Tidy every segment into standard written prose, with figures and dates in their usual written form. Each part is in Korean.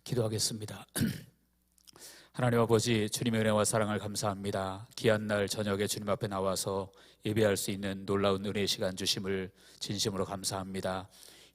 기도하겠습니다. 하나님 아버지, 주님의 은혜와 사랑을 감사합니다. 귀한 날 저녁에 주님 앞에 나와서 예배할 수 있는 놀라운 은혜의 시간 주심을 진심으로 감사합니다.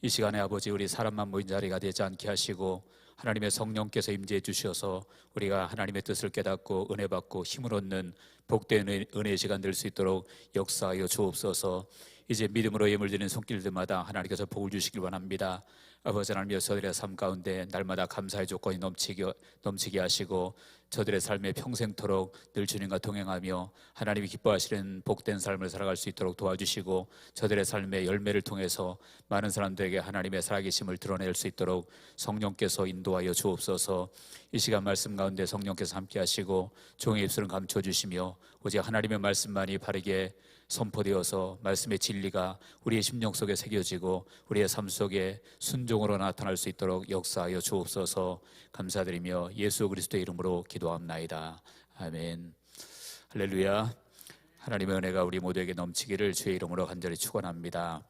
이 시간에 아버지, 우리 사람만 모인 자리가 되지 않게 하시고 하나님의 성령께서 임재해 주셔서 우리가 하나님의 뜻을 깨닫고 은혜 받고 힘을 얻는 복된 은혜의 시간 될 수 있도록 역사하여 주옵소서. 이제 믿음으로 예물 드리는 손길들마다 하나님께서 복을 주시길 원합니다. 아버지 하나님, 저들의 삶 가운데 날마다 감사의 조건이 넘치게 하시고 저들의 삶에 평생토록 늘 주님과 동행하며 하나님이 기뻐하시는 복된 삶을 살아갈 수 있도록 도와주시고 저들의 삶의 열매를 통해서 많은 사람들에게 하나님의 살아계심을 드러낼 수 있도록 성령께서 인도하여 주옵소서. 이 시간 말씀 가운데 성령께서 함께 하시고 종의 입술을 감춰주시며 오직 하나님의 말씀만이 바르게 선포되어서 말씀의 진리가 우리의 심령 속에 새겨지고 우리의 삶 속에 순종으로 나타날 수 있도록 역사하여 주옵소서. 감사드리며 예수 그리스도의 이름으로 기도합나이다. 아멘. 할렐루야. 하나님의 은혜가 우리 모두에게 넘치기를 주의 이름으로 간절히 축원합니다.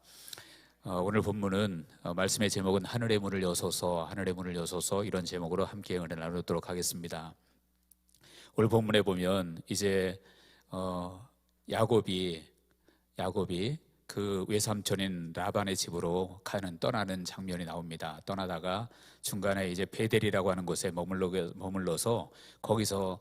오늘 본문은 말씀의 제목은 하늘의 문을 여소서, 하늘의 문을 여소서, 이런 제목으로 함께 은혜 나누도록 하겠습니다. 오늘 본문에 보면 이제 야곱이 그 외삼촌인 라반의 집으로 떠나는 장면이 나옵니다. 떠나다가 중간에 이제 베델이라고 하는 곳에 머물러서 거기서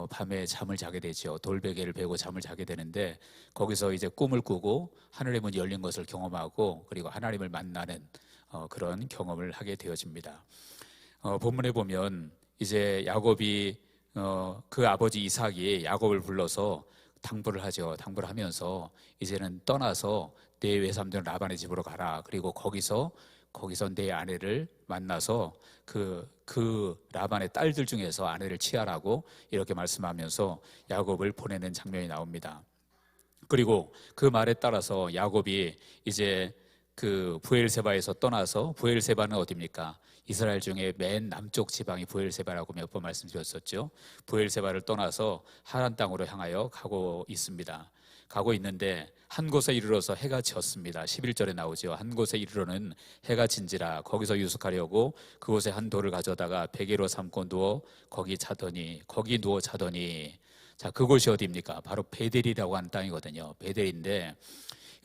밤에 잠을 자게 되죠. 돌베개를 베고 잠을 자게 되는데 거기서 이제 꿈을 꾸고 하늘의 문이 열린 것을 경험하고 그리고 하나님을 만나는 그런 경험을 하게 되어집니다. 본문에 보면 이제 야곱이 그 아버지 이삭이 야곱을 불러서 당부를 하죠. 당부를 하면서 이제는 떠나서 내 외삼촌 라반의 집으로 가라. 그리고 거기서 내 아내를 만나서 그 라반의 딸들 중에서 아내를 취하라고 이렇게 말씀하면서 야곱을 보내는 장면이 나옵니다. 그리고 그 말에 따라서 야곱이 이제 그 브엘세바에서 떠나서, 브엘세바는 어디입니까? 이스라엘 중에 맨 남쪽 지방이 브엘세바라고 몇 번 말씀드렸었죠. 브엘세바를 떠나서 하란 땅으로 향하여 가고 있습니다. 가고 있는데 한 곳에 이르러서 해가 졌습니다. 11절에 나오죠. 한 곳에 이르러는 해가 진지라. 거기서 유숙하려고 그곳에 한 돌을 가져다가 베개로 삼고 거기 누워 자더니 자, 그곳이 어디입니까? 바로 베델이라고 하는 땅이거든요. 베델인데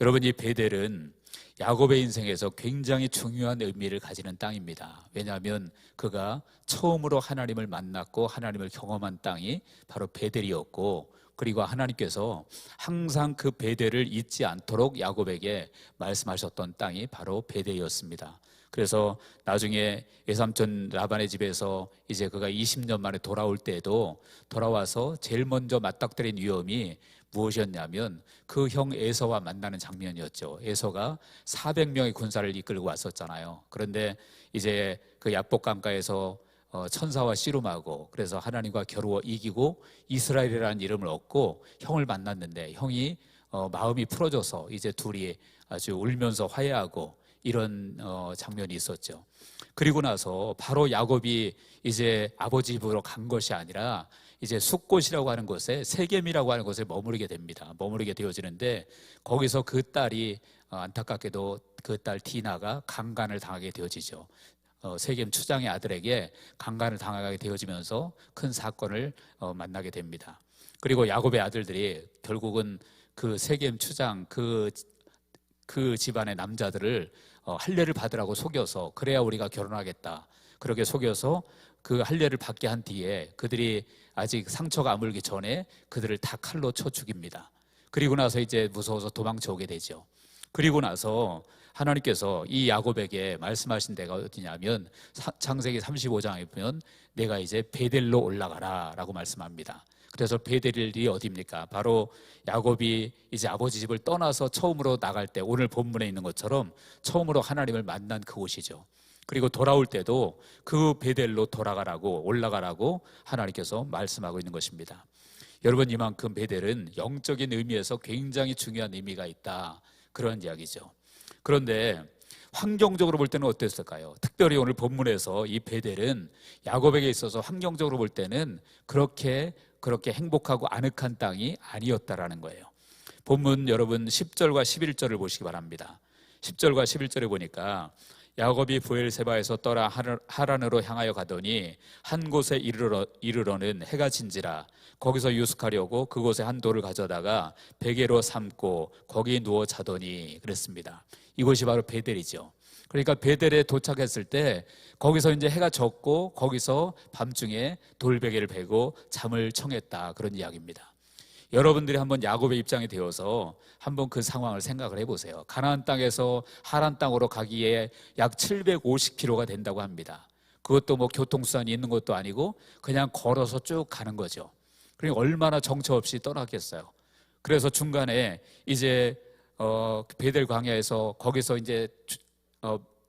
여러분, 이 베델은 야곱의 인생에서 굉장히 중요한 의미를 가지는 땅입니다. 왜냐하면 그가 처음으로 하나님을 만났고 하나님을 경험한 땅이 바로 베델이었고, 그리고 하나님께서 항상 그 베델을 잊지 않도록 야곱에게 말씀하셨던 땅이 바로 베델이었습니다. 그래서 나중에 외삼촌 라반의 집에서 이제 그가 20년 만에 돌아올 때에도 돌아와서 제일 먼저 맞닥뜨린 위험이 무엇이었냐면 그 형 에서와 만나는 장면이었죠. 에서가 400명의 군사를 이끌고 왔었잖아요. 그런데 이제 그 야복 강가에서 천사와 씨름하고 그래서 하나님과 겨루어 이기고 이스라엘이라는 이름을 얻고 형을 만났는데 형이 마음이 풀어져서 이제 둘이 아주 울면서 화해하고 이런 장면이 있었죠. 그리고 나서 바로 야곱이 이제 아버지 집으로 간 것이 아니라 이제 숫곳이라고 하는 곳에, 세겜이라고 하는 곳에 머무르게 됩니다. 머무르게 되어지는데 거기서 그 딸이 안타깝게도 그 딸 디나가 강간을 당하게 되어지죠. 세겜 추장의 아들에게 강간을 당하게 되어지면서 큰 사건을 만나게 됩니다. 그리고 야곱의 아들들이 결국은 그 세겜 추장 그 집안의 남자들을 할례를 받으라고 속여서, 그래야 우리가 결혼하겠다, 그렇게 속여서 그 할례를 받게 한 뒤에 그들이 아직 상처가 아물기 전에 그들을 다 칼로 쳐 죽입니다. 그리고 나서 이제 무서워서 도망쳐 오게 되죠. 그리고 나서 하나님께서 이 야곱에게 말씀하신 데가 어디냐면 창세기 35장에 보면 내가 이제 베델로 올라가라 라고 말씀합니다. 그래서 베델이 어디입니까? 바로 야곱이 이제 아버지 집을 떠나서 처음으로 나갈 때, 오늘 본문에 있는 것처럼 처음으로 하나님을 만난 그곳이죠. 그리고 돌아올 때도 그 베델로 올라가라고 하나님께서 말씀하고 있는 것입니다. 여러분, 이만큼 베델은 영적인 의미에서 굉장히 중요한 의미가 있다, 그런 이야기죠. 그런데 환경적으로 볼 때는 어땠을까요? 특별히 오늘 본문에서 이 베델은 야곱에게 있어서 환경적으로 볼 때는 그렇게 행복하고 아늑한 땅이 아니었다라는 거예요. 본문 여러분 10절과 11절을 보시기 바랍니다. 10절과 11절에 보니까 야곱이 브엘세바에서 떠나 하란으로 향하여 가더니 한 곳에 이르러는 해가 진지라. 거기서 유숙하려고 그곳에 한 돌을 가져다가 베개로 삼고 거기 누워 자더니 그랬습니다. 이곳이 바로 베델이죠. 그러니까 베델에 도착했을 때 거기서 이제 해가 졌고 거기서 밤중에 돌베개를 베고 잠을 청했다, 그런 이야기입니다. 여러분들이 한번 야곱의 입장이 되어서 한번 그 상황을 생각을 해보세요. 가나안 땅에서 하란 땅으로 가기에 약 750km가 된다고 합니다. 그것도 뭐 교통수단이 있는 것도 아니고 그냥 걸어서 쭉 가는 거죠. 그러니까 얼마나 정처 없이 떠났겠어요. 그래서 중간에 이제 베델 광야에서 거기서 이제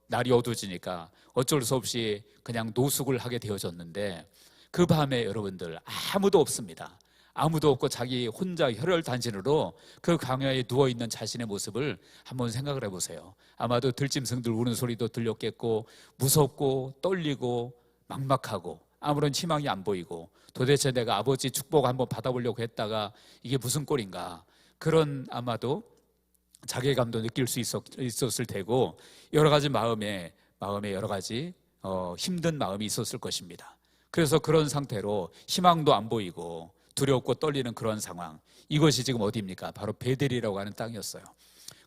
날이 어두워지니까 어쩔 수 없이 그냥 노숙을 하게 되어졌는데, 그 밤에 여러분들 아무도 없습니다. 아무도 없고 자기 혼자 혈혈단신으로 그 광야에 누워있는 자신의 모습을 한번 생각을 해보세요. 아마도 들짐승들 우는 소리도 들렸겠고 무섭고 떨리고 막막하고 아무런 희망이 안 보이고, 도대체 내가 아버지 축복 한번 받아보려고 했다가 이게 무슨 꼴인가, 그런 아마도 자괴감도 느낄 수 있었을 테고, 여러 가지 마음에 여러 가지 힘든 마음이 있었을 것입니다. 그래서 그런 상태로 희망도 안 보이고 두렵고 떨리는 그런 상황, 이것이 지금 어디입니까? 바로 베델이라고 하는 땅이었어요.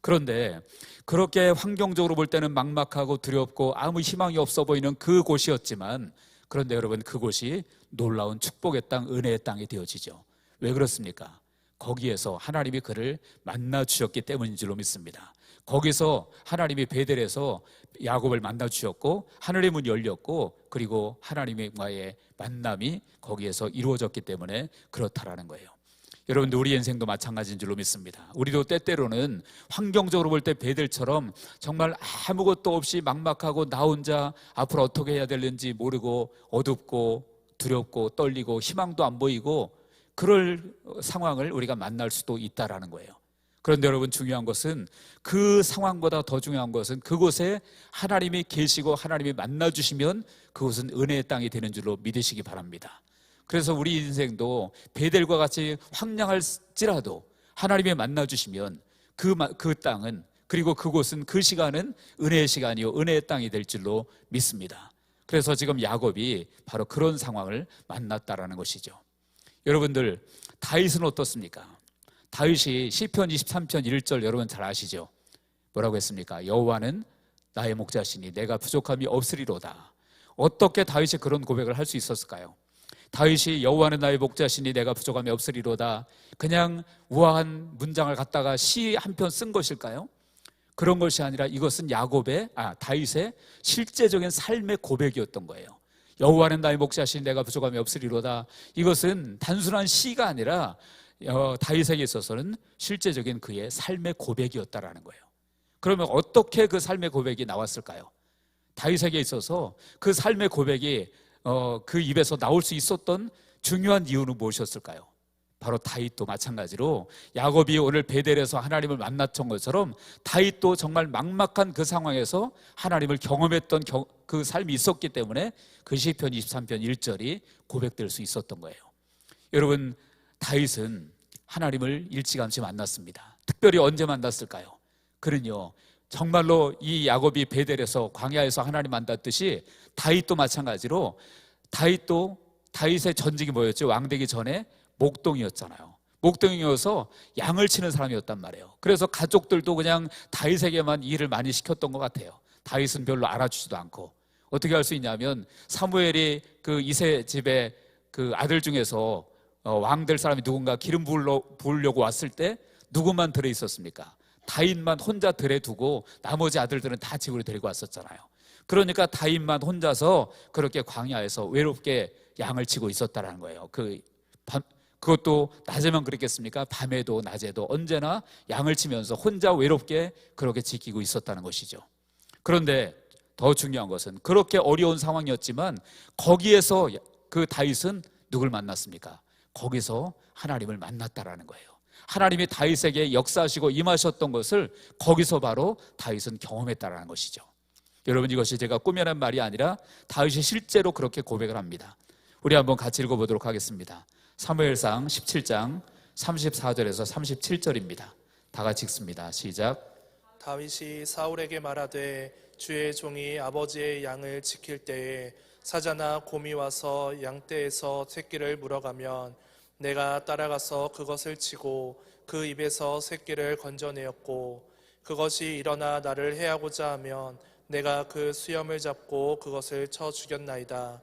그런데 그렇게 환경적으로 볼 때는 막막하고 두렵고 아무 희망이 없어 보이는 그곳이었지만, 그런데 여러분, 그곳이 놀라운 축복의 땅, 은혜의 땅이 되어지죠. 왜 그렇습니까? 거기에서 하나님이 그를 만나 주셨기 때문인 줄로 믿습니다. 거기서 하나님이 베델에서 야곱을 만나 주셨고 하늘의 문이 열렸고, 그리고 하나님과의 만남이 거기에서 이루어졌기 때문에 그렇다라는 거예요. 여러분들, 우리 인생도 마찬가지인 줄로 믿습니다. 우리도 때때로는 환경적으로 볼 때 베델처럼 정말 아무것도 없이 막막하고 나 혼자 앞으로 어떻게 해야 되는지 모르고 어둡고 두렵고 떨리고 희망도 안 보이고 그럴 상황을 우리가 만날 수도 있다라는 거예요. 그런데 여러분, 중요한 것은, 그 상황보다 더 중요한 것은 그곳에 하나님이 계시고 하나님이 만나주시면 그곳은 은혜의 땅이 되는 줄로 믿으시기 바랍니다. 그래서 우리 인생도 베델과 같이 황량할지라도 하나님이 만나주시면 그 땅은, 그리고 그곳은, 그 시간은 은혜의 시간이요 은혜의 땅이 될 줄로 믿습니다. 그래서 지금 야곱이 바로 그런 상황을 만났다라는 것이죠. 여러분들, 다윗은 어떻습니까? 다윗이 시편 23편 1절 여러분 잘 아시죠? 뭐라고 했습니까? 여호와는 나의 목자시니 내가 부족함이 없으리로다. 어떻게 다윗이 그런 고백을 할 수 있었을까요? 다윗이 여호와는 나의 목자시니 내가 부족함이 없으리로다, 그냥 우아한 문장을 갖다가 시 한 편 쓴 것일까요? 그런 것이 아니라 이것은 다윗의 실제적인 삶의 고백이었던 거예요. 여호와는 나의 목자시니 내가 부족함이 없으리로다, 이것은 단순한 시가 아니라 다윗에게 있어서는 실제적인 그의 삶의 고백이었다라는 거예요. 그러면 어떻게 그 삶의 고백이 나왔을까요? 다윗에게 있어서 그 삶의 고백이 그 입에서 나올 수 있었던 중요한 이유는 무엇이었을까요? 바로 다윗도 마찬가지로 야곱이 오늘 베델에서 하나님을 만났던 것처럼 다윗도 정말 막막한 그 상황에서 하나님을 경험했던 그 삶이 있었기 때문에 그 시편 23편 1절이 고백될 수 있었던 거예요. 여러분, 다윗은 하나님을 일찌감치 만났습니다. 특별히 언제 만났을까요? 그는요, 정말로 이 야곱이 베델에서 광야에서 하나님 만났듯이 다윗도 마찬가지로, 다윗의 전직이 뭐였죠? 왕되기 전에 목동이었잖아요. 목동이어서 양을 치는 사람이었단 말이에요. 그래서 가족들도 그냥 다윗에게만 일을 많이 시켰던 것 같아요. 다윗은 별로 알아주지도 않고. 어떻게 할 수 있냐면, 사무엘이 그 이새 집에 그 아들 중에서 왕 될 사람이 누군가 기름 부으려고 왔을 때 누구만 들에 있었습니까? 다윗만 혼자 들에 두고 나머지 아들들은 다 집으로 데리고 왔었잖아요. 그러니까 다윗만 혼자서 그렇게 광야에서 외롭게 양을 치고 있었다는 거예요. 그것도 낮에만 그랬겠습니까? 밤에도 낮에도 언제나 양을 치면서 혼자 외롭게 그렇게 지키고 있었다는 것이죠. 그런데 더 중요한 것은, 그렇게 어려운 상황이었지만 거기에서 그 다윗은 누굴 만났습니까? 거기서 하나님을 만났다라는 거예요. 하나님이 다윗에게 역사하시고 임하셨던 것을 거기서 바로 다윗은 경험했다라는 것이죠. 여러분, 이것이 제가 꾸며낸 말이 아니라 다윗이 실제로 그렇게 고백을 합니다. 우리 한번 같이 읽어보도록 하겠습니다. 사무엘상 17장 34절에서 37절입니다. 다 같이 읽습니다. 시작. 다윗이 사울에게 말하되 주의 종이 아버지의 양을 지킬 때에 사자나 곰이 와서 양떼에서 새끼를 물어가면 내가 따라가서 그것을 치고 그 입에서 새끼를 건져내었고 그것이 일어나 나를 해하고자 하면 내가 그 수염을 잡고 그것을 쳐 죽였나이다.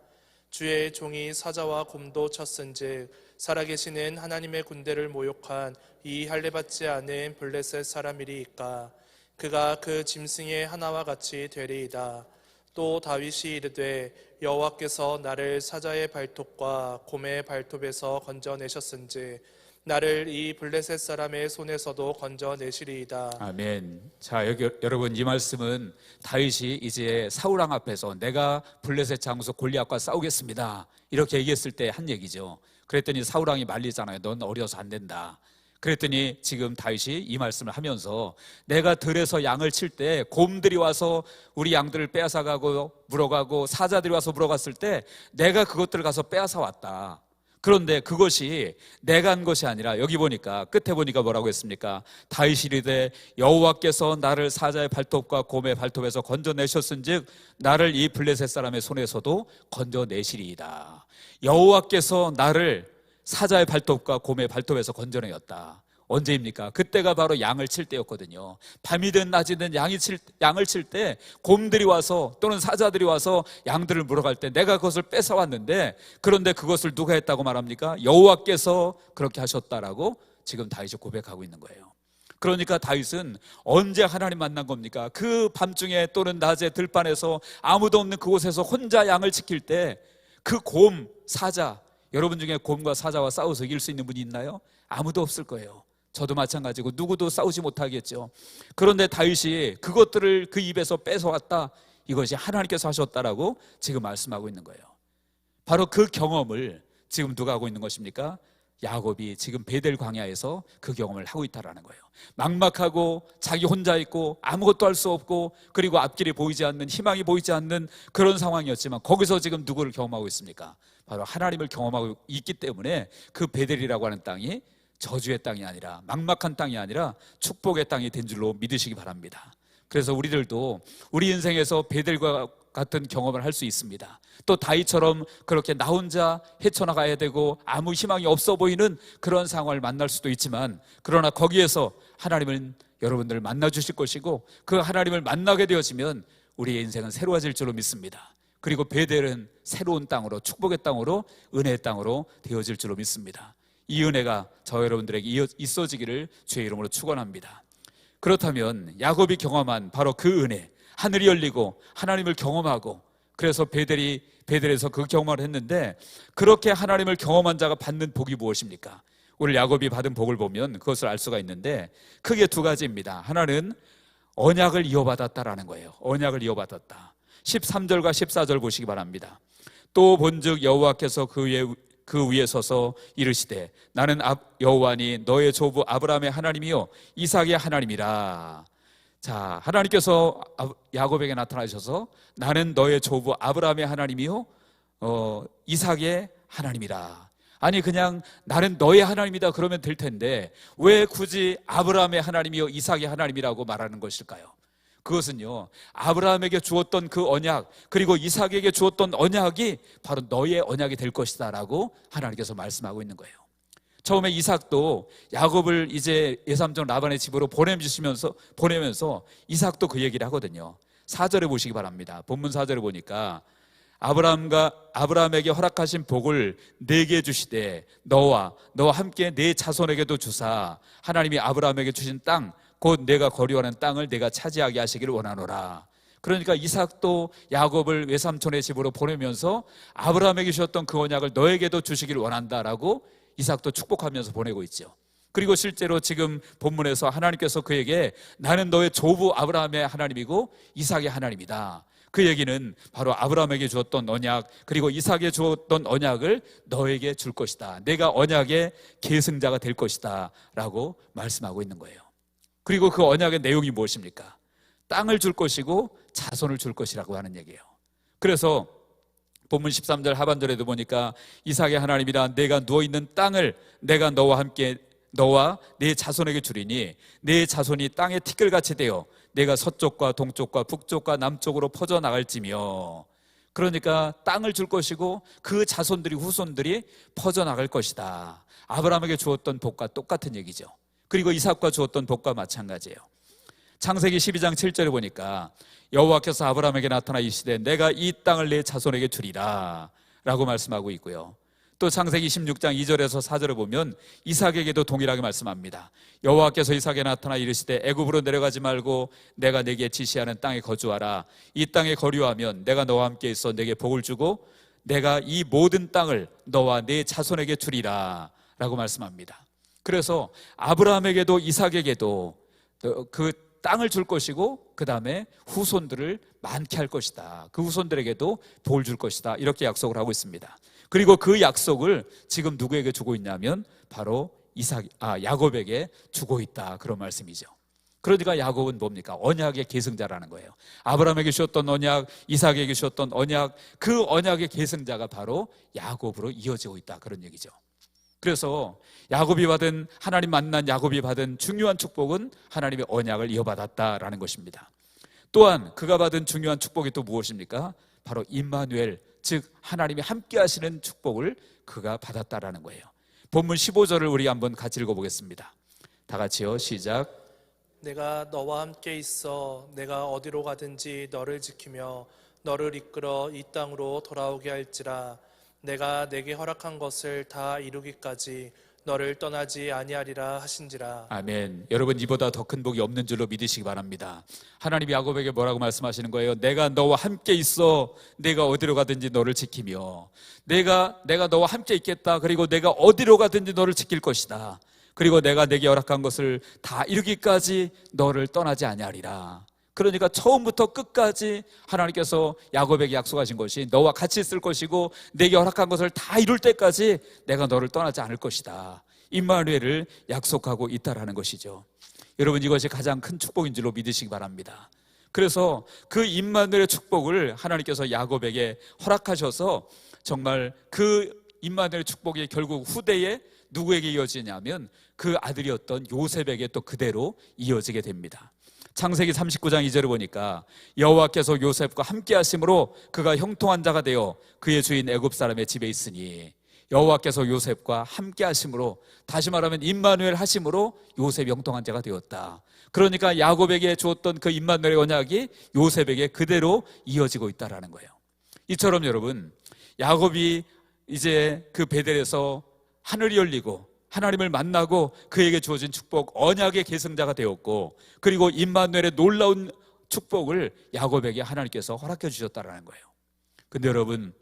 주의 종이 사자와 곰도 쳤은즉 살아계시는 하나님의 군대를 모욕한 이 할례받지 않은 블레셋 사람이리이까. 그가 그 짐승의 하나와 같이 되리이다. 또 다윗이 이르되 여호와께서 나를 사자의 발톱과 곰의 발톱에서 건져내셨은지 나를 이 블레셋 사람의 손에서도 건져내시리이다. 아멘. 자, 여러분, 이 말씀은 다윗이 이제 사울왕 앞에서 내가 블레셋 장수 골리앗과 싸우겠습니다 이렇게 얘기했을 때 한 얘기죠. 그랬더니 사울왕이 말리잖아요. 넌 어려서 안 된다. 그랬더니 지금 다윗이 이 말씀을 하면서 내가 들에서 양을 칠 때 곰들이 와서 우리 양들을 빼앗아가고 물어가고 사자들이 와서 물어갔을 때 내가 그것들을 가서 빼앗아 왔다. 그런데 그것이 내가 한 것이 아니라 여기 보니까 끝에 보니까 뭐라고 했습니까? 다윗이 이르되 여호와께서 나를 사자의 발톱과 곰의 발톱에서 건져내셨은즉 나를 이 블레셋 사람의 손에서도 건져내시리이다. 여호와께서 나를 사자의 발톱과 곰의 발톱에서 건져내었다. 언제입니까? 그때가 바로 양을 칠 때였거든요. 밤이든 낮이든 양을 칠 때 곰들이 와서 또는 사자들이 와서 양들을 물어갈 때 내가 그것을 뺏어왔는데, 그런데 그것을 누가 했다고 말합니까? 여호와께서 그렇게 하셨다라고 지금 다윗이 고백하고 있는 거예요. 그러니까 다윗은 언제 하나님 만난 겁니까? 그 밤중에 또는 낮에 들판에서 아무도 없는 그곳에서 혼자 양을 지킬 때 그 곰, 사자, 여러분 중에 곰과 사자와 싸워서 이길 수 있는 분이 있나요? 아무도 없을 거예요. 저도 마찬가지고 누구도 싸우지 못하겠죠. 그런데 다윗이 그것들을 그 입에서 뺏어왔다, 이것이 하나님께서 하셨다라고 지금 말씀하고 있는 거예요. 바로 그 경험을 지금 누가 하고 있는 것입니까? 야곱이 지금 베델 광야에서 그 경험을 하고 있다라는 거예요. 막막하고 자기 혼자 있고 아무것도 할 수 없고 그리고 앞길이 보이지 않는, 희망이 보이지 않는 그런 상황이었지만 거기서 지금 누구를 경험하고 있습니까? 바로 하나님을 경험하고 있기 때문에 그 베델이라고 하는 땅이 저주의 땅이 아니라, 막막한 땅이 아니라 축복의 땅이 된 줄로 믿으시기 바랍니다. 그래서 우리들도 우리 인생에서 베델과 같은 경험을 할 수 있습니다. 또 다윗처럼 그렇게 나 혼자 헤쳐나가야 되고 아무 희망이 없어 보이는 그런 상황을 만날 수도 있지만, 그러나 거기에서 하나님은 여러분들을 만나 주실 것이고 그 하나님을 만나게 되어지면 우리의 인생은 새로워질 줄로 믿습니다. 그리고 베델은 새로운 땅으로, 축복의 땅으로, 은혜의 땅으로 되어질 줄로 믿습니다. 이 은혜가 저 여러분들에게 있어지기를 주의 이름으로 축원합니다. 그렇다면 야곱이 경험한 바로 그 은혜, 하늘이 열리고 하나님을 경험하고, 그래서 베델에서 그 경험을 했는데, 그렇게 하나님을 경험한 자가 받는 복이 무엇입니까? 오늘 야곱이 받은 복을 보면 그것을 알 수가 있는데 크게 두 가지입니다. 하나는 언약을 이어받았다라는 거예요. 언약을 이어받았다. 13절과 14절 보시기 바랍니다. 또 본즉 여호와께서 그 위에 서서 이르시되 나는 여호와니 너의 조부 아브라함의 하나님이요 이삭의 하나님이라. 자, 하나님께서 야곱에게 나타나셔서 나는 너의 조부 아브라함의 하나님이요 이삭의 하나님이라. 아니, 그냥 나는 너의 하나님이다 그러면 될 텐데 왜 굳이 아브라함의 하나님이요 이삭의 하나님이라고 말하는 것일까요? 그것은요, 아브라함에게 주었던 그 언약, 그리고 이삭에게 주었던 언약이 바로 너의 언약이 될 것이다 라고 하나님께서 말씀하고 있는 거예요. 처음에 이삭도 야곱을 이제 예삼촌 라반의 집으로 보내면서 이삭도 그 얘기를 하거든요. 4절에 보시기 바랍니다. 본문 4절에 보니까 아브라함에게 허락하신 복을 네게 주시되 너와 함께 네 자손에게도 주사 하나님이 아브라함에게 주신 땅, 곧 내가 거류하는 땅을 내가 차지하게 하시기를 원하노라. 그러니까 이삭도 야곱을 외삼촌의 집으로 보내면서 아브라함에게 주셨던 그 언약을 너에게도 주시기를 원한다라고 이삭도 축복하면서 보내고 있죠. 그리고 실제로 지금 본문에서 하나님께서 그에게 나는 너의 조부 아브라함의 하나님이고 이삭의 하나님이다, 그 얘기는 바로 아브라함에게 주었던 언약, 그리고 이삭에게 주었던 언약을 너에게 줄 것이다, 내가 언약의 계승자가 될 것이다 라고 말씀하고 있는 거예요. 그리고 그 언약의 내용이 무엇입니까? 땅을 줄 것이고 자손을 줄 것이라고 하는 얘기예요. 그래서 본문 13절 하반절에도 보니까 이삭의 하나님이라 내가 누워있는 땅을 내가 너와 함께 너와 네 자손에게 주리니 네 자손이 땅의 티끌같이 되어 내가 서쪽과 동쪽과 북쪽과 남쪽으로 퍼져나갈지며, 그러니까 땅을 줄 것이고 그 자손들이 후손들이 퍼져나갈 것이다. 아브라함에게 주었던 복과 똑같은 얘기죠. 그리고 이삭과 주었던 복과 마찬가지예요. 창세기 12장 7절에 보니까 여호와께서 아브라함에게 나타나 이르시되 내가 이 땅을 내 자손에게 주리라 라고 말씀하고 있고요. 또 창세기 16장 2절에서 4절을 보면 이삭에게도 동일하게 말씀합니다. 여호와께서 이삭에게 나타나 이르시되 애굽으로 내려가지 말고 내가 내게 지시하는 땅에 거주하라. 이 땅에 거류하면 내가 너와 함께 있어 내게 복을 주고 내가 이 모든 땅을 너와 네 자손에게 주리라 라고 말씀합니다. 그래서 아브라함에게도 이삭에게도 그 땅을 줄 것이고 그 다음에 후손들을 많게 할 것이다. 그 후손들에게도 복을 줄 것이다. 이렇게 약속을 하고 있습니다. 그리고 그 약속을 지금 누구에게 주고 있냐면 바로 야곱에게 주고 있다, 그런 말씀이죠. 그러니까 야곱은 뭡니까? 언약의 계승자라는 거예요. 아브라함에게 주셨던 언약, 이삭에게 주셨던 언약, 그 언약의 계승자가 바로 야곱으로 이어지고 있다, 그런 얘기죠. 그래서 하나님 만난 야곱이 받은 중요한 축복은 하나님의 언약을 이어받았다라는 것입니다. 또한 그가 받은 중요한 축복이 또 무엇입니까? 바로 임마누엘, 즉 하나님이 함께 하시는 축복을 그가 받았다라는 거예요. 본문 15절을 우리 한번 같이 읽어보겠습니다. 다 같이요, 시작. 내가 너와 함께 있어 내가 어디로 가든지 너를 지키며 너를 이끌어 이 땅으로 돌아오게 할지라. 내가 내게 허락한 것을 다 이루기까지 너를 떠나지 아니하리라 하신지라. 아멘. 여러분, 이보다 더 큰 복이 없는 줄로 믿으시기 바랍니다. 하나님이 야곱에게 뭐라고 말씀하시는 거예요? 내가 너와 함께 있어 내가 어디로 가든지 너를 지키며, 내가 너와 함께 있겠다. 그리고 내가 어디로 가든지 너를 지킬 것이다. 그리고 내가 내게 허락한 것을 다 이루기까지 너를 떠나지 아니하리라. 그러니까 처음부터 끝까지 하나님께서 야곱에게 약속하신 것이 너와 같이 있을 것이고 내게 허락한 것을 다 이룰 때까지 내가 너를 떠나지 않을 것이다. 임마누엘을 약속하고 있다라는 것이죠. 여러분, 이것이 가장 큰 축복인 줄로 믿으시기 바랍니다. 그래서 그 임마누엘의 축복을 하나님께서 야곱에게 허락하셔서 정말 그 임마누엘의 축복이 결국 후대에 누구에게 이어지냐면 그 아들이었던 요셉에게 또 그대로 이어지게 됩니다. 창세기 39장 2절을 보니까 여호와께서 요셉과 함께 하심으로 그가 형통한 자가 되어 그의 주인 애굽 사람의 집에 있으니, 여호와께서 요셉과 함께 하심으로, 다시 말하면 임마누엘 하심으로 요셉이 형통한 자가 되었다. 그러니까 야곱에게 주었던 그 임마누엘의 언약이 요셉에게 그대로 이어지고 있다라는 거예요. 이처럼 여러분, 야곱이 이제 그 베델에서 하늘이 열리고 하나님을 만나고 그에게 주어진 축복, 언약의 계승자가 되었고, 그리고 임마누엘의 놀라운 축복을 야곱에게 하나님께서 허락해 주셨다라는 거예요. 근데 여러분,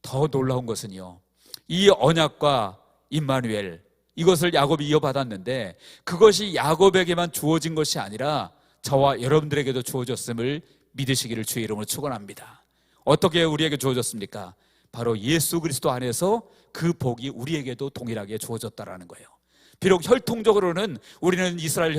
더 놀라운 것은요, 이 언약과 임마누엘, 이것을 야곱이 이어받았는데 그것이 야곱에게만 주어진 것이 아니라 저와 여러분들에게도 주어졌음을 믿으시기를 주의 이름으로 축원합니다. 어떻게 우리에게 주어졌습니까? 바로 예수 그리스도 안에서 그 복이 우리에게도 동일하게 주어졌다라는 거예요. 비록 혈통적으로는 우리는 이스라엘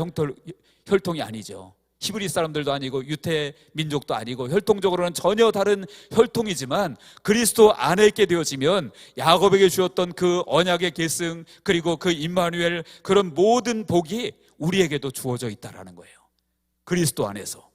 혈통이 아니죠. 히브리 사람들도 아니고 유대 민족도 아니고 혈통적으로는 전혀 다른 혈통이지만 그리스도 안에 있게 되어지면 야곱에게 주었던 그 언약의 계승, 그리고 그 임마누엘, 그런 모든 복이 우리에게도 주어져 있다라는 거예요. 그리스도 안에서.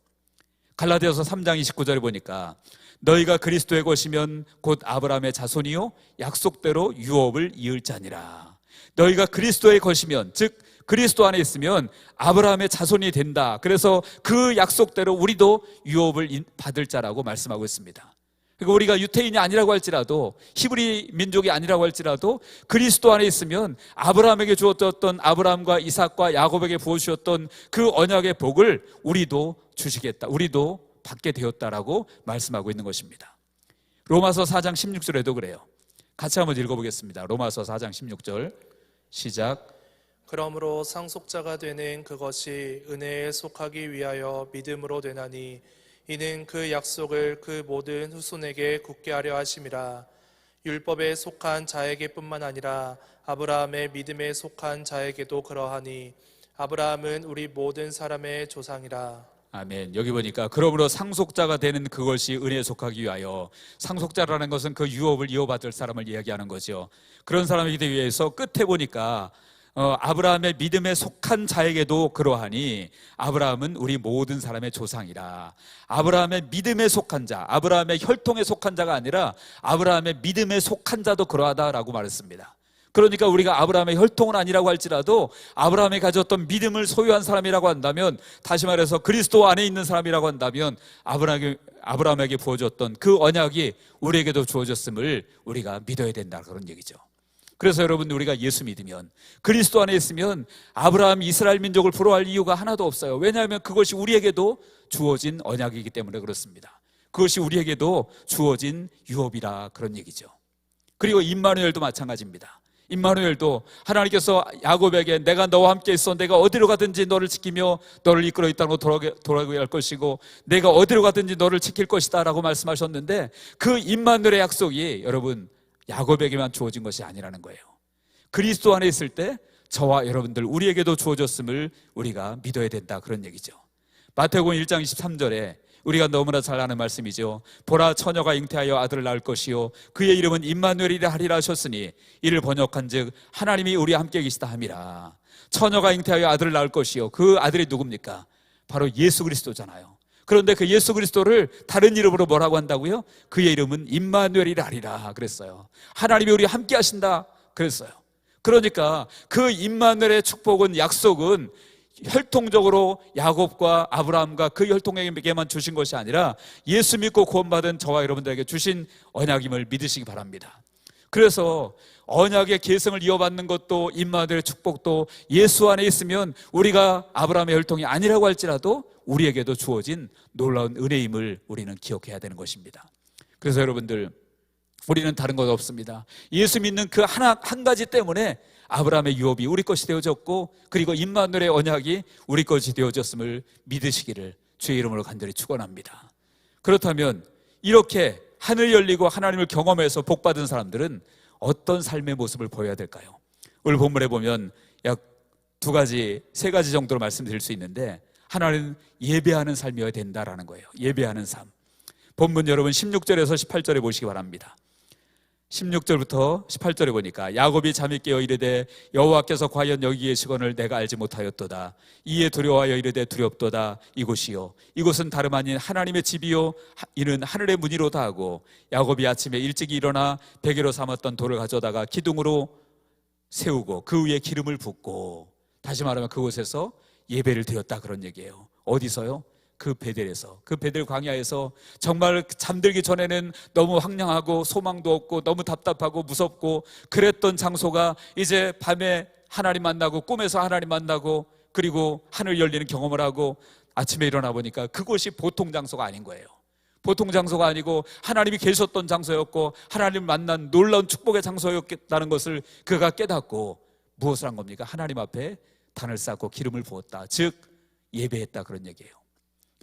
갈라디아서 3장 29절에 보니까 너희가 그리스도의 것이면 곧 아브라함의 자손이요 약속대로 유업을 이을 자니라. 너희가 그리스도의 것이면, 즉 그리스도 안에 있으면 아브라함의 자손이 된다. 그래서 그 약속대로 우리도 유업을 받을 자라고 말씀하고 있습니다. 그러니까 우리가 유태인이 아니라고 할지라도, 히브리 민족이 아니라고 할지라도 그리스도 안에 있으면 아브라함에게 주었던, 아브라함과 이삭과 야곱에게 부어주셨던 그 언약의 복을 우리도 주시겠다, 우리도 받게 되었다라고 말씀하고 있는 것입니다. 로마서 4장 16절에도 그래요. 같이 한번 읽어보겠습니다. 로마서 4장 16절 시작. 그러므로 상속자가 되는 그것이 은혜에 속하기 위하여 믿음으로 되나니 이는 그 약속을 그 모든 후손에게 굳게 하려 하심이라. 율법에 속한 자에게뿐만 아니라 아브라함의 믿음에 속한 자에게도 그러하니 아브라함은 우리 모든 사람의 조상이라. 아멘. 여기 보니까 그러므로 상속자가 되는 그것이 은혜에 속하기 위하여, 상속자라는 것은 그 유업을 이어받을 사람을 이야기하는 거죠. 그런 사람이 되기 위해서 끝에 보니까 아브라함의 믿음에 속한 자에게도 그러하니 아브라함은 우리 모든 사람의 조상이라. 아브라함의 믿음에 속한 자, 아브라함의 혈통에 속한 자가 아니라 아브라함의 믿음에 속한 자도 그러하다라고 말했습니다. 그러니까 우리가 아브라함의 혈통은 아니라고 할지라도 아브라함이 가졌던 믿음을 소유한 사람이라고 한다면, 다시 말해서 그리스도 안에 있는 사람이라고 한다면 아브라함에게 부어졌던 그 언약이 우리에게도 주어졌음을 우리가 믿어야 된다, 그런 얘기죠. 그래서 여러분, 우리가 예수 믿으면, 그리스도 안에 있으면 아브라함 이스라엘 민족을 부러워할 이유가 하나도 없어요. 왜냐하면 그것이 우리에게도 주어진 언약이기 때문에 그렇습니다. 그것이 우리에게도 주어진 유업이라, 그런 얘기죠. 그리고 임마누엘도 마찬가지입니다. 임마누엘도 하나님께서 야곱에게 내가 너와 함께 있어, 내가 어디로 가든지 너를 지키며 너를 이끌어 있다고 돌아가게 할 것이고 내가 어디로 가든지 너를 지킬 것이다 라고 말씀하셨는데, 그 임마누엘의 약속이 여러분 야곱에게만 주어진 것이 아니라는 거예요. 그리스도 안에 있을 때 저와 여러분들, 우리에게도 주어졌음을 우리가 믿어야 된다, 그런 얘기죠. 마태복음 1장 23절에 우리가 너무나 잘 아는 말씀이죠. 보라, 처녀가 잉태하여 아들을 낳을 것이요 그의 이름은 임마누엘이라 하리라 하셨으니, 이를 번역한즉 하나님이 우리와 함께 계시다 함이라. 처녀가 잉태하여 아들을 낳을 것이요, 그 아들이 누굽니까? 바로 예수 그리스도잖아요. 그런데 그 예수 그리스도를 다른 이름으로 뭐라고 한다고요? 그의 이름은 임마누엘이라 하리라 그랬어요. 하나님이 우리와 함께 하신다 그랬어요. 그러니까 그 임마누엘의 축복은, 약속은 혈통적으로 야곱과 아브라함과 그 혈통에게만 주신 것이 아니라 예수 믿고 구원받은 저와 여러분들에게 주신 언약임을 믿으시기 바랍니다. 그래서 언약의 계승을 이어받는 것도, 임마누엘의 축복도 예수 안에 있으면 우리가 아브라함의 혈통이 아니라고 할지라도 우리에게도 주어진 놀라운 은혜임을 우리는 기억해야 되는 것입니다. 그래서 여러분들, 우리는 다른 것 없습니다. 예수 믿는 그 한 가지 때문에 아브라함의 유업이 우리 것이 되어졌고, 그리고 임마누엘의 언약이 우리 것이 되어졌음을 믿으시기를 주의 이름으로 간절히 축원합니다. 그렇다면 이렇게 하늘 열리고 하나님을 경험해서 복받은 사람들은 어떤 삶의 모습을 보여야 될까요? 오늘 본문에 보면 약 세 가지 정도로 말씀드릴 수 있는데, 하나는 예배하는 삶이어야 된다라는 거예요. 예배하는 삶. 본문 여러분 16절에서 18절에 보시기 바랍니다. 16절부터 18절에 보니까 야곱이 잠이 깨어 이르되 여호와께서 과연 여기 계시거늘 내가 알지 못하였도다. 이에 두려워하여 이르되 두렵도다. 이곳이요 이곳은 다름 아닌 하나님의 집이요 이는 하늘의 문이로다 하고, 야곱이 아침에 일찍 일어나 베개로 삼았던 돌을 가져다가 기둥으로 세우고 그 위에 기름을 붓고, 다시 말하면 그곳에서 예배를 드렸다, 그런 얘기예요. 어디서요? 그 베델에서, 그 베델 광야에서 정말 잠들기 전에는 너무 황량하고 소망도 없고 너무 답답하고 무섭고 그랬던 장소가 이제 밤에 하나님 만나고 꿈에서 하나님 만나고 그리고 하늘 열리는 경험을 하고 아침에 일어나 보니까 그곳이 보통 장소가 아닌 거예요. 보통 장소가 아니고 하나님이 계셨던 장소였고 하나님을 만난 놀라운 축복의 장소였다는 것을 그가 깨닫고 무엇을 한 겁니까? 하나님 앞에 단을 쌓고 기름을 부었다, 즉 예배했다, 그런 얘기예요.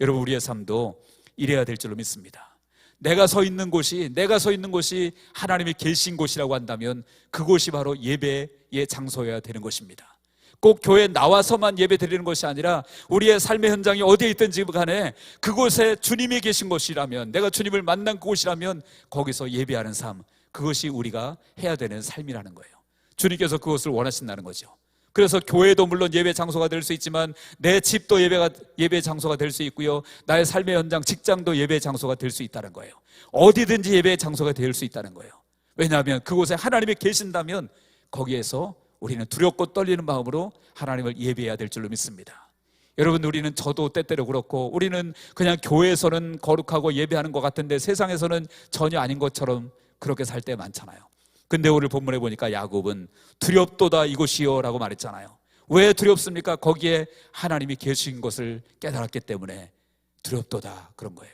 여러분, 우리의 삶도 이래야 될 줄로 믿습니다. 내가 서 있는 곳이 하나님이 계신 곳이라고 한다면 그곳이 바로 예배의 장소여야 되는 것입니다. 꼭 교회에 나와서만 예배 드리는 것이 아니라 우리의 삶의 현장이 어디에 있든지 간에 그곳에 주님이 계신 곳이라면, 내가 주님을 만난 그곳이라면 거기서 예배하는 삶, 그것이 우리가 해야 되는 삶이라는 거예요. 주님께서 그것을 원하신다는 거죠. 그래서 교회도 물론 예배 장소가 될 수 있지만 내 집도 예배 장소가 될 수 있고요, 나의 삶의 현장, 직장도 예배 장소가 될 수 있다는 거예요. 어디든지 예배 장소가 될 수 있다는 거예요. 왜냐하면 그곳에 하나님이 계신다면 거기에서 우리는 두렵고 떨리는 마음으로 하나님을 예배해야 될 줄로 믿습니다. 여러분, 우리는 저도 때때로 그렇고 우리는 그냥 교회에서는 거룩하고 예배하는 것 같은데 세상에서는 전혀 아닌 것처럼 그렇게 살 때 많잖아요. 근데 오늘 본문에 보니까 야곱은 두렵도다 이곳이요 라고 말했잖아요. 왜 두렵습니까? 거기에 하나님이 계신 것을 깨달았기 때문에 두렵도다, 그런 거예요.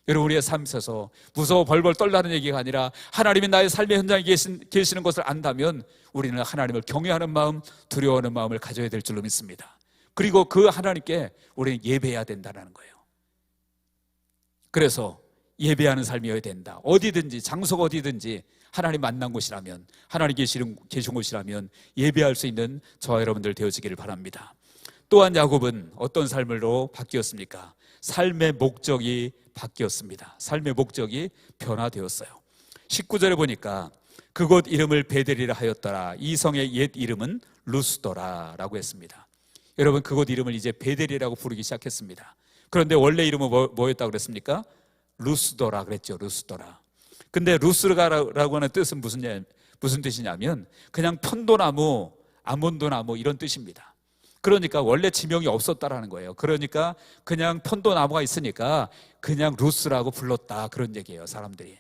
여러분, 우리의 삶에서 무서워 벌벌 떨다는 얘기가 아니라 하나님이 나의 삶의 현장에 계시는 것을 안다면 우리는 하나님을 경외하는 마음, 두려워하는 마음을 가져야 될 줄로 믿습니다. 그리고 그 하나님께 우리는 예배해야 된다는 거예요. 그래서 예배하는 삶이어야 된다. 어디든지, 장소가 어디든지 하나님 만난 곳이라면, 하나님 계신 곳이라면 예배할 수 있는 저와 여러분들 되어지기를 바랍니다. 또한 야곱은 어떤 삶으로 바뀌었습니까? 삶의 목적이 바뀌었습니다. 삶의 목적이 변화되었어요. 19절에 보니까 그곳 이름을 베델이라 하였더라. 이 성의 옛 이름은 루스더라라고 했습니다. 여러분, 그곳 이름을 이제 베델이라고 부르기 시작했습니다. 그런데 원래 이름은 뭐였다고 그랬습니까? 루스더라 그랬죠. 루스더라. 근데 루스가라고 하는 뜻은 무슨 뜻이냐면 그냥 편도나무, 아몬드나무 이런 뜻입니다. 그러니까 원래 지명이 없었다라는 거예요. 그러니까 그냥 편도나무가 있으니까 그냥 루스라고 불렀다, 그런 얘기예요, 사람들이.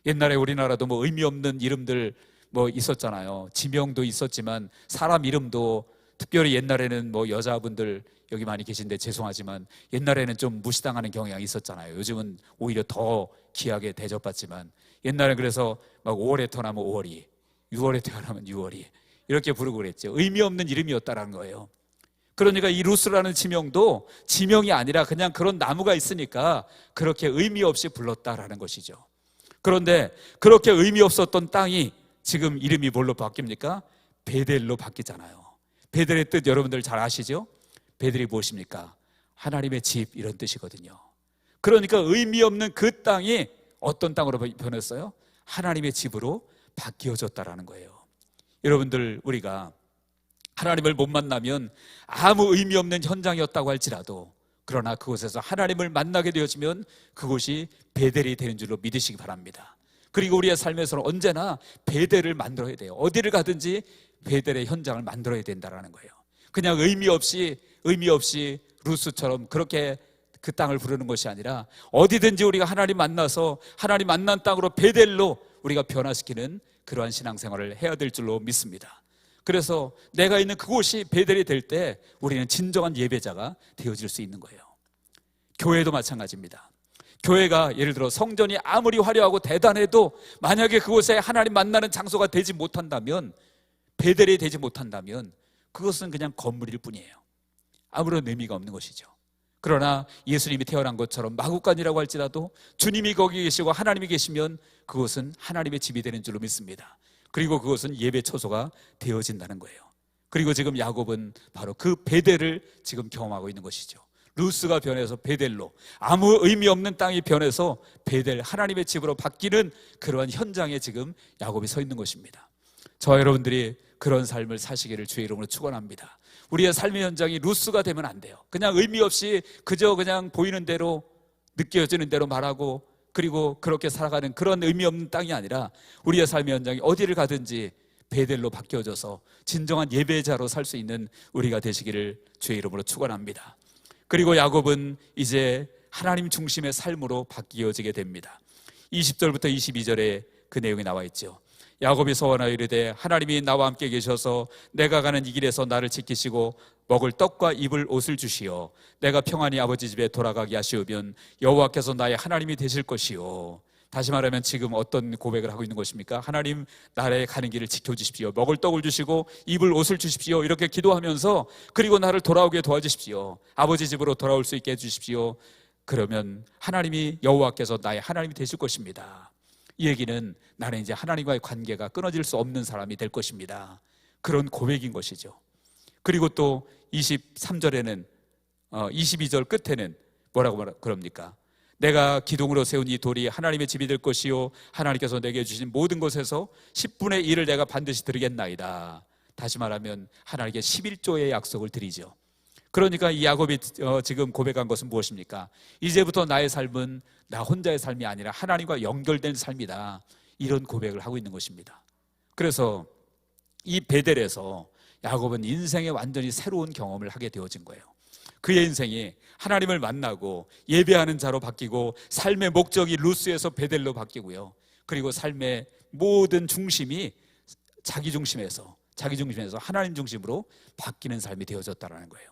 옛날에 우리나라도 뭐 의미 없는 이름들 뭐 있었잖아요. 지명도 있었지만 사람 이름도, 특별히 옛날에는 뭐 여자분들 여기 많이 계신데 죄송하지만 옛날에는 좀 무시당하는 경향이 있었잖아요. 요즘은 오히려 더 귀하게 대접받지만 옛날에 그래서 막 5월에 태어나면 5월이, 6월에 태어나면 6월이 이렇게 부르고 그랬죠. 의미 없는 이름이었다라는 거예요. 그러니까 이 루스라는 지명도 지명이 아니라 그냥 그런 나무가 있으니까 그렇게 의미 없이 불렀다라는 것이죠. 그런데 그렇게 의미 없었던 땅이 지금 이름이 뭘로 바뀝니까? 베델로 바뀌잖아요. 베델의 뜻 여러분들 잘 아시죠? 베델이 무엇입니까? 하나님의 집, 이런 뜻이거든요. 그러니까 의미 없는 그 땅이 어떤 땅으로 변했어요? 하나님의 집으로 바뀌어졌다라는 거예요. 여러분들, 우리가 하나님을 못 만나면 아무 의미 없는 현장이었다고 할지라도, 그러나 그곳에서 하나님을 만나게 되어지면 그곳이 베델이 되는 줄로 믿으시기 바랍니다. 그리고 우리의 삶에서는 언제나 베델을 만들어야 돼요. 어디를 가든지 베델의 현장을 만들어야 된다는 거예요. 그냥 의미 없이 루스처럼 그렇게 그 땅을 부르는 것이 아니라 어디든지 우리가 하나님 만나서 하나님 만난 땅으로 베델로 우리가 변화시키는 그러한 신앙생활을 해야 될 줄로 믿습니다. 그래서 내가 있는 그곳이 베델이 될 때 우리는 진정한 예배자가 되어질 수 있는 거예요. 교회도 마찬가지입니다. 교회가 예를 들어 성전이 아무리 화려하고 대단해도 만약에 그곳에 하나님 만나는 장소가 되지 못한다면, 베델이 되지 못한다면 그것은 그냥 건물일 뿐이에요. 아무런 의미가 없는 것이죠. 그러나 예수님이 태어난 것처럼 마구간이라고 할지라도 주님이 거기 계시고 하나님이 계시면 그것은 하나님의 집이 되는 줄로 믿습니다. 그리고 그것은 예배 처소가 되어진다는 거예요. 그리고 지금 야곱은 바로 그 베델을 지금 경험하고 있는 것이죠. 루스가 변해서 베델로, 아무 의미 없는 땅이 변해서 베델, 하나님의 집으로 바뀌는 그러한 현장에 지금 야곱이 서 있는 것입니다. 저와 여러분들이 그런 삶을 사시기를 주의 이름으로 축원합니다. 우리의 삶의 현장이 루스가 되면 안 돼요. 그냥 의미 없이 그저 그냥 보이는 대로, 느껴지는 대로 말하고 그리고 그렇게 살아가는 그런 의미 없는 땅이 아니라 우리의 삶의 현장이 어디를 가든지 베델로 바뀌어져서 진정한 예배자로 살 수 있는 우리가 되시기를 주의 이름으로 축원합니다. 그리고 야곱은 이제 하나님 중심의 삶으로 바뀌어지게 됩니다. 20절부터 22절에 그 내용이 나와 있죠. 야곱이 소원하여 이르되 하나님이 나와 함께 계셔서 내가 가는 이 길에서 나를 지키시고 먹을 떡과 입을 옷을 주시어 내가 평안히 아버지 집에 돌아가게 하시오면 여호와께서 나의 하나님이 되실 것이요. 다시 말하면 지금 어떤 고백을 하고 있는 것입니까? 하나님, 나의 가는 길을 지켜주십시오. 먹을 떡을 주시고 입을 옷을 주십시오. 이렇게 기도하면서 그리고 나를 돌아오게 도와주십시오. 아버지 집으로 돌아올 수 있게 해주십시오. 그러면 하나님이, 여호와께서 나의 하나님이 되실 것입니다. 이 얘기는 나는 이제 하나님과의 관계가 끊어질 수 없는 사람이 될 것입니다. 그런 고백인 것이죠. 그리고 또 23절에는 22절 끝에는 뭐라고 그럽니까? 내가 기둥으로 세운 이 돌이 하나님의 집이 될 것이요 하나님께서 내게 주신 모든 것에서 10분의 1을 내가 반드시 드리겠나이다. 다시 말하면 하나님께 11조의 약속을 드리죠. 그러니까 이 야곱이 지금 고백한 것은 무엇입니까? 이제부터 나의 삶은 나 혼자의 삶이 아니라 하나님과 연결된 삶이다. 이런 고백을 하고 있는 것입니다. 그래서 이 베델에서 야곱은 인생의 완전히 새로운 경험을 하게 되어진 거예요. 그의 인생이 하나님을 만나고 예배하는 자로 바뀌고 삶의 목적이 루스에서 베델로 바뀌고요. 그리고 삶의 모든 중심이 자기 중심에서 하나님 중심으로 바뀌는 삶이 되어졌다는 거예요.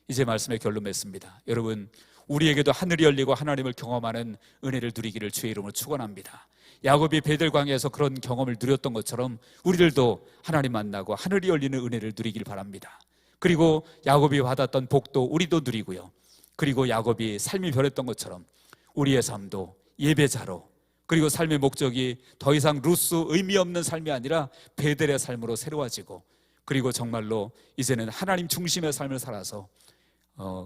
이제 말씀의 결론 맺습니다. 여러분, 우리에게도 하늘이 열리고 하나님을 경험하는 은혜를 누리기를 주의 이름으로 축원합니다. 야곱이 베델 광야에서 그런 경험을 누렸던 것처럼 우리들도 하나님 만나고 하늘이 열리는 은혜를 누리길 바랍니다. 그리고 야곱이 받았던 복도 우리도 누리고요. 그리고 야곱이 삶이 변했던 것처럼 우리의 삶도 예배자로, 그리고 삶의 목적이 더 이상 루스 의미 없는 삶이 아니라 베델의 삶으로 새로워지고, 그리고 정말로 이제는 하나님 중심의 삶을 살아서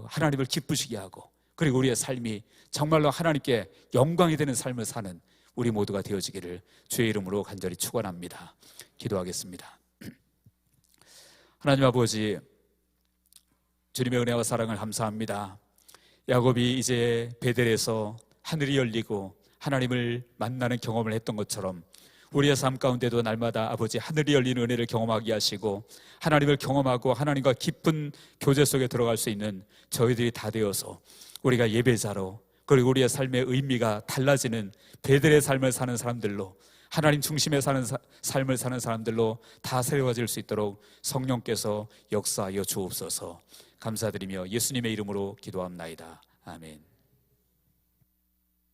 하나님을 기쁘시게 하고, 그리고 우리의 삶이 정말로 하나님께 영광이 되는 삶을 사는 우리 모두가 되어지기를 주의 이름으로 간절히 축원합니다. 기도하겠습니다. 하나님 아버지, 주님의 은혜와 사랑을 감사합니다. 야곱이 이제 베델에서 하늘이 열리고 하나님을 만나는 경험을 했던 것처럼 우리의 삶 가운데도 날마다 아버지 하늘이 열리는 은혜를 경험하게 하시고 하나님을 경험하고 하나님과 깊은 교제 속에 들어갈 수 있는 저희들이 다 되어서 우리가 예배자로, 그리고 우리의 삶의 의미가 달라지는 베델의 삶을 사는 사람들로, 하나님 중심에 사는 삶을 사는 사람들로 다 세워질 수 있도록 성령께서 역사하여 주옵소서. 감사드리며 예수님의 이름으로 기도합나이다. 아멘.